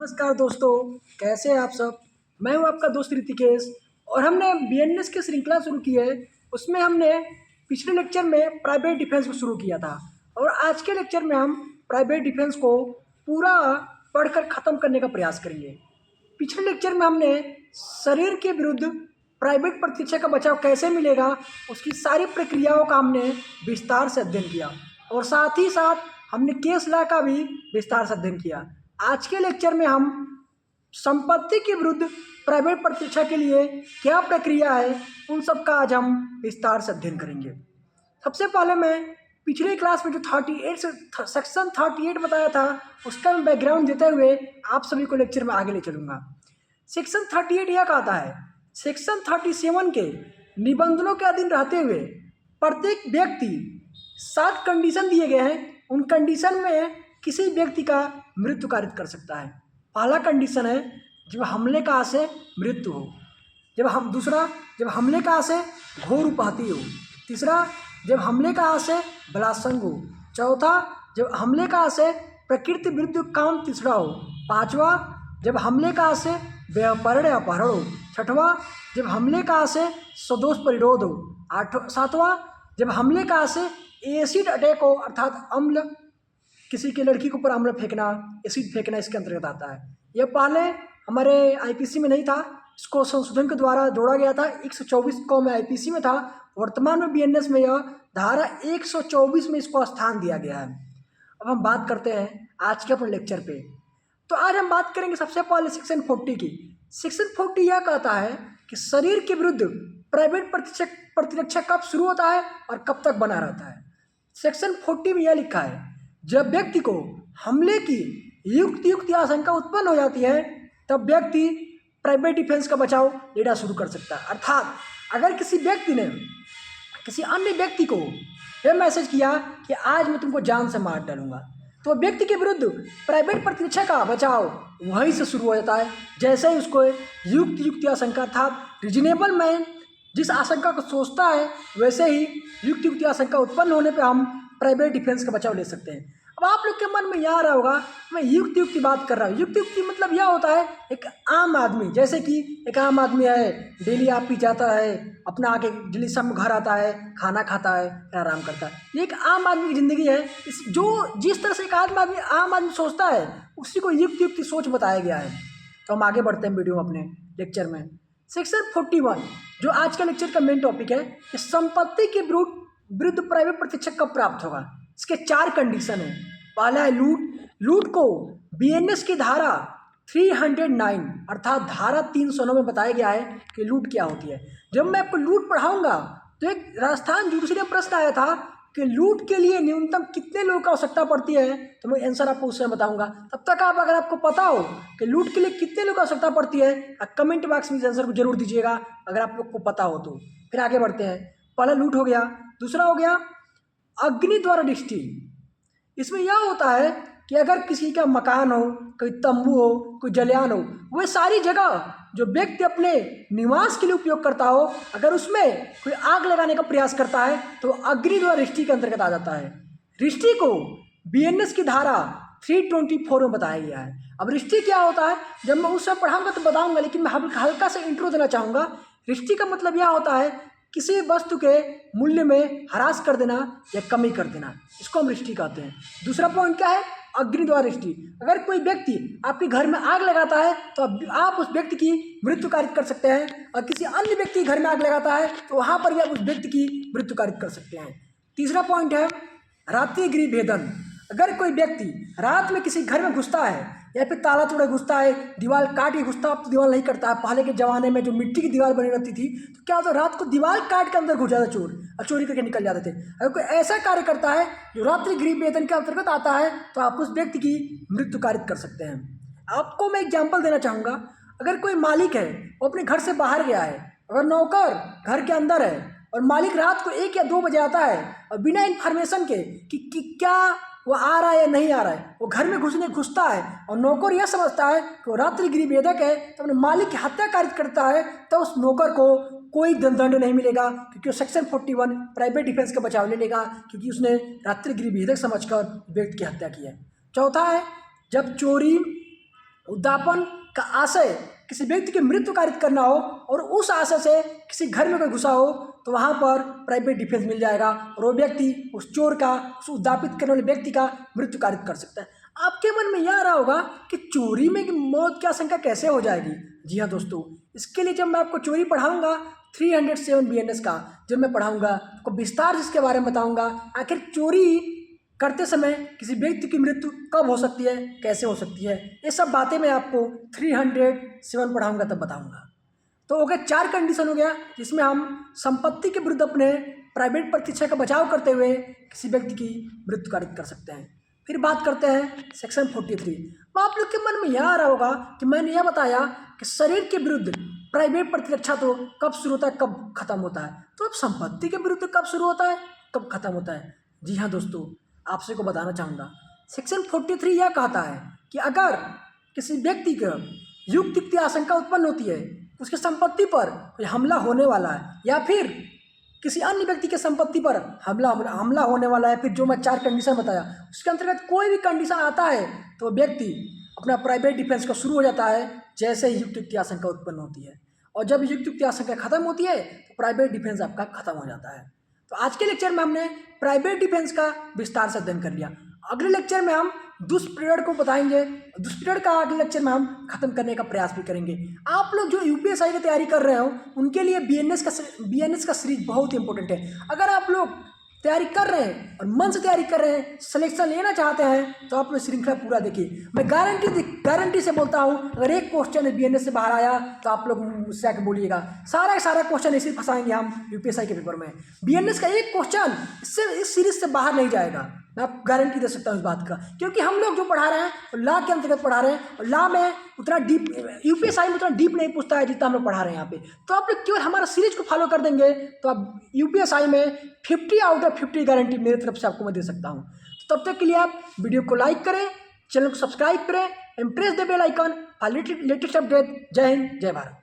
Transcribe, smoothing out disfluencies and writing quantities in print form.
नमस्कार दोस्तों, कैसे हैं आप सब। मैं हूं आपका दोस्त ऋतिकेश और हमने बीएनएस की श्रृंखला शुरू की है। उसमें हमने पिछले लेक्चर में प्राइवेट डिफेंस को शुरू किया था और आज के लेक्चर में हम प्राइवेट डिफेंस को पूरा पढ़कर ख़त्म करने का प्रयास करेंगे। पिछले लेक्चर में हमने शरीर के विरुद्ध प्राइवेट प्रतिरक्षा का बचाव कैसे मिलेगा, उसकी सारी प्रक्रियाओं का हमने विस्तार से अध्ययन किया और साथ ही साथ हमने केस लॉ का भी विस्तार से अध्ययन किया। आज के लेक्चर में हम संपत्ति के विरुद्ध प्राइवेट प्रतिरक्षा के लिए क्या प्रक्रिया है, उन सब का आज हम विस्तार से अध्ययन करेंगे। सबसे पहले मैं पिछले क्लास में जो 38 से सेक्शन 38 बताया था उसका मैं बैकग्राउंड देते हुए आप सभी को लेक्चर में आगे ले चलूँगा। सेक्शन 38 यह कहता है, सेक्शन 37 के निबंधनों के अधीन रहते हुए प्रत्येक व्यक्ति 7 कंडीशन दिए गए हैं, उन कंडीशन में किसी व्यक्ति का मृत्यु कारित कर सकता है। पहला कंडीशन है जब हमले का आशय मृत्यु हो, दूसरा जब हमले का आशय घोर उपाहति हो, तीसरा जब हमले का आशय बलात्संग हो, चौथा जब हमले का आशय प्रकृति विरुद्ध काम तीसरा हो, पांचवा जब हमले का आशय व्यापारण या अपहरण हो, छठवां जब हमले का आशय सदोष परिरोध हो, सातवां जब हमले का आशय एसिड अटैक हो अर्थात अम्ल, किसी की लड़की के ऊपर अम्ल फेंकना, एसिड फेंकना इसके अंतर्गत आता है। यह पहले हमारे आईपीसी में नहीं था, इसको संशोधन के द्वारा जोड़ा गया था। 124 को में आईपीसी में था, वर्तमान में बीएनएस में यह धारा 124 में इसको स्थान दिया गया है। अब हम बात करते हैं आज के अपने लेक्चर पे। तो आज हम बात करेंगे सबसे पहले सेक्शन 40 की। सेक्शन 40 यह कहता है कि शरीर के विरुद्ध प्राइवेट प्रतिरक्षा कब शुरू होता है और कब तक बना रहता है। सेक्शन 40 में यह लिखा है, जब व्यक्ति को हमले की युक्त आशंका उत्पन्न हो जाती है तब व्यक्ति प्राइवेट डिफेंस का बचाव लेना शुरू कर सकता है। अर्थात अगर किसी व्यक्ति ने किसी अन्य व्यक्ति को यह मैसेज किया कि आज मैं तुमको जान से मार डालूंगा, तो व्यक्ति के विरुद्ध प्राइवेट प्रतिरक्षा का बचाव वहीं से शुरू हो जाता है। जैसे ही उसको युक्त आशंका अर्थात रीजनेबल मैन जिस आशंका को सोचता है वैसे ही युक्त आशंका उत्पन्न होने पर हम प्राइवेट डिफेंस का बचाव ले सकते हैं। अब आप लोग के मन में यह आ रहा होगा मैं युक्त बात कर रहा हूँ। युक्त मतलब यह होता है एक आम आदमी, जैसे कि एक आम आदमी है, डेली आप पी जाता है, अपना आके डेली शाम घर आता है, खाना खाता है, फिर आराम करता है। ये एक आम आदमी की ज़िंदगी है। जिस तरह से एक आम आदमी सोचता है उसी को युक्त सोच बताया गया है। तो हम आगे बढ़ते हैं वीडियो में अपने लेक्चर में। सेक्शन 41 जो आज का लेक्चर का मेन टॉपिक है कि संपत्ति के विरुद्ध प्राइवेट प्रतिरक्षा कब प्राप्त होगा। इसके 4 कंडीशन है। पहला है लूट को बीएनएस की धारा 309 अर्थात धारा 309 में बताया गया है कि लूट क्या होती है। जब मैं आपको लूट पढ़ाऊंगा तो एक राजस्थान जुडिशरी में प्रश्न आया था कि लूट के लिए न्यूनतम कितने लोगों की आवश्यकता पड़ती है, तो मैं आंसर आपको उससे बताऊंगा। तब तक अगर आपको पता हो कि लूट के लिए कितने लोगों की आवश्यकता पड़ती है, कमेंट बॉक्स में इस आंसर को जरूर दीजिएगा अगर आप लोग को पता हो तो। फिर आगे बढ़ते हैं। पहला लूट हो गया, दूसरा हो गया अग्नि द्वारा दृष्टि। इसमें यह होता है कि अगर किसी का मकान हो, कोई तंबू हो, कोई जलयान हो, वह सारी जगह जो व्यक्ति अपने निवास के लिए उपयोग करता हो, अगर उसमें कोई आग लगाने का प्रयास करता है तो अग्नि द्वारा दृष्टि के अंतर्गत आ जाता है। दृष्टि को बीएनएस की धारा 324 में बताया गया है। अब दृष्टि क्या होता है जब मैं उस समय पढ़ाऊंगा तो बताऊंगा, लेकिन मैं हल्का सा इंट्रो देना चाहूँगा। दृष्टि का मतलब यह होता है किसी वस्तु के मूल्य में ह्रास कर देना या कमी कर देना, इसको हम दृष्टि कहते हैं। दूसरा पॉइंट क्या है, अग्नि द्वारा दृष्टि। अगर कोई व्यक्ति आपके घर में आग लगाता है तो आप उस व्यक्ति की मृत्यु कारित कर सकते हैं, और किसी अन्य व्यक्ति घर में आग लगाता है तो वहां पर भी आप उस व्यक्ति की मृत्यु कारित कर सकते हैं। तीसरा पॉइंट है रात्रि गृह भेदन। अगर कोई व्यक्ति रात में किसी घर में घुसता है या फिर ताला तोड़े घुसता है, दीवार काट के घुसता, अब तो दीवार नहीं करता है। पहले के ज़माने में जो मिट्टी की दीवार बनी रहती थी तो क्या होता, रात को दीवार काट के अंदर घुस जाता चोर और चोरी करके निकल जाते थे। अगर कोई ऐसा कार्य करता है जो रात्रि गृह वेतन के अंतर्गत आता है तो आप उस व्यक्ति की मृत्यु कारित कर सकते हैं। आपको मैं एग्जाम्पल देना चाहूँगा। अगर कोई मालिक है वो अपने घर से बाहर गया है, अगर नौकर घर के अंदर है और मालिक रात को 1 या 2 बजे आता है और बिना इन्फॉर्मेशन के कि क्या वो आ रहा है या नहीं आ रहा है, वो घर में घुसता है और नौकर यह समझता है कि वो रात्रि गृह भेदक है तो अपने मालिक की हत्या कारित करता है, तो उस नौकर को कोई दंड नहीं मिलेगा क्योंकि वो सेक्शन 41 प्राइवेट डिफेंस का बचाव ले लेगा, क्योंकि उसने रात्रि गृह भेदक समझकर व्यक्ति की हत्या की है। चौथा है जब चोरी उद्यापन का आशय किसी व्यक्ति की मृत्यु कारित करना हो और उस आशय से किसी घर में कोई घुसा हो तो वहाँ पर प्राइवेट डिफेंस मिल जाएगा और वो व्यक्ति उस चोर का, उस उद्यापित करने वाले व्यक्ति का मृत्यु कारित कर सकता है। आपके मन में यह आ रहा होगा कि चोरी में मौत की आशंका कैसे हो जाएगी। जी हाँ दोस्तों, इसके लिए जब मैं आपको चोरी पढ़ाऊंगा 307 BNS का, जब मैं पढ़ाऊंगा आपको विस्तार से इसके बारे में बताऊंगा आखिर चोरी करते समय किसी व्यक्ति की मृत्यु कब हो सकती है, कैसे हो सकती है, ये सब बातें मैं आपको 307 पढ़ाऊंगा तब बताऊंगा। तो हो गया 4 कंडीशन हो गया जिसमें हम संपत्ति के विरुद्ध अपने प्राइवेट प्रतिष्ठा का बचाव करते हुए किसी व्यक्ति की मृत्यु कारित कर सकते हैं। फिर बात करते हैं सेक्शन 43। तो आप लोग के मन में यह आ रहा होगा कि मैंने यह बताया कि शरीर के विरुद्ध प्राइवेट प्रतिरक्षा तो कब शुरू होता है, कब खत्म होता है, तो अब संपत्ति के विरुद्ध कब शुरू होता है, कब खत्म होता है। जी हाँ दोस्तों, आपसे को बताना चाहूँगा सेक्शन 43 यह कहता है कि अगर किसी व्यक्ति को युक्त आशंका उत्पन्न होती है उसकी संपत्ति पर कोई हमला होने वाला है या फिर किसी अन्य व्यक्ति के संपत्ति पर हमला होने वाला है, फिर जो मैं 4 कंडीशन बताया उसके अंतर्गत कोई भी कंडीशन आता है तो व्यक्ति अपना प्राइवेट डिफेंस का शुरू हो जाता है जैसे ही युक्त आशंका उत्पन्न होती है, और जब युक्त आशंका खत्म होती है तो प्राइवेट डिफेंस आपका खत्म हो जाता है। तो आज के लेक्चर में हमने प्राइवेट डिफेंस का विस्तार से अध्ययन कर लिया। अगले लेक्चर में हम दुष्प्रेरण को बताएंगे, दुष्प्रेरण का अगले लेक्चर में हम खत्म करने का प्रयास भी करेंगे। आप लोग जो यूपीएसआई की तैयारी कर रहे हो उनके लिए बीएनएस का सीरीज बहुत इंपॉर्टेंट है। अगर आप लोग तैयारी कर रहे हैं और मन से तैयारी कर रहे हैं, सिलेक्शन लेना चाहते हैं तो आप लोग श्रृंखला पूरा देखिए। मैं गारंटी से बोलता हूँ अगर एक क्वेश्चन बीएनएस से बाहर आया तो आप लोग मुझसे आके बोलिएगा सारा क्वेश्चन इसी फंसाएंगे हम यूपीएसआई के पेपर में। बीएनएस का एक क्वेश्चन इस सीरीज से बाहर नहीं जाएगा, मैं आपको गारंटी दे सकता हूँ इस बात का, क्योंकि हम लोग जो पढ़ा रहे हैं लॉ के अंतर्गत पढ़ा रहे हैं और लॉ में उतना डीप यूपीएसआई में उतना डीप नहीं पूछता है जितना हम लोग पढ़ा रहे हैं यहाँ पे। तो आप लोग केवल हमारा सीरीज को फॉलो कर देंगे तो आप यूपीएसआई में 50 आउट ऑफ 50 गारंटी मेरी तरफ से आपको मैं दे सकता हूँ। तो तब तक के लिए आप वीडियो को लाइक करें, चैनल को सब्सक्राइब करें and press the bell icon for latest update. जय हिंद, जय भारत।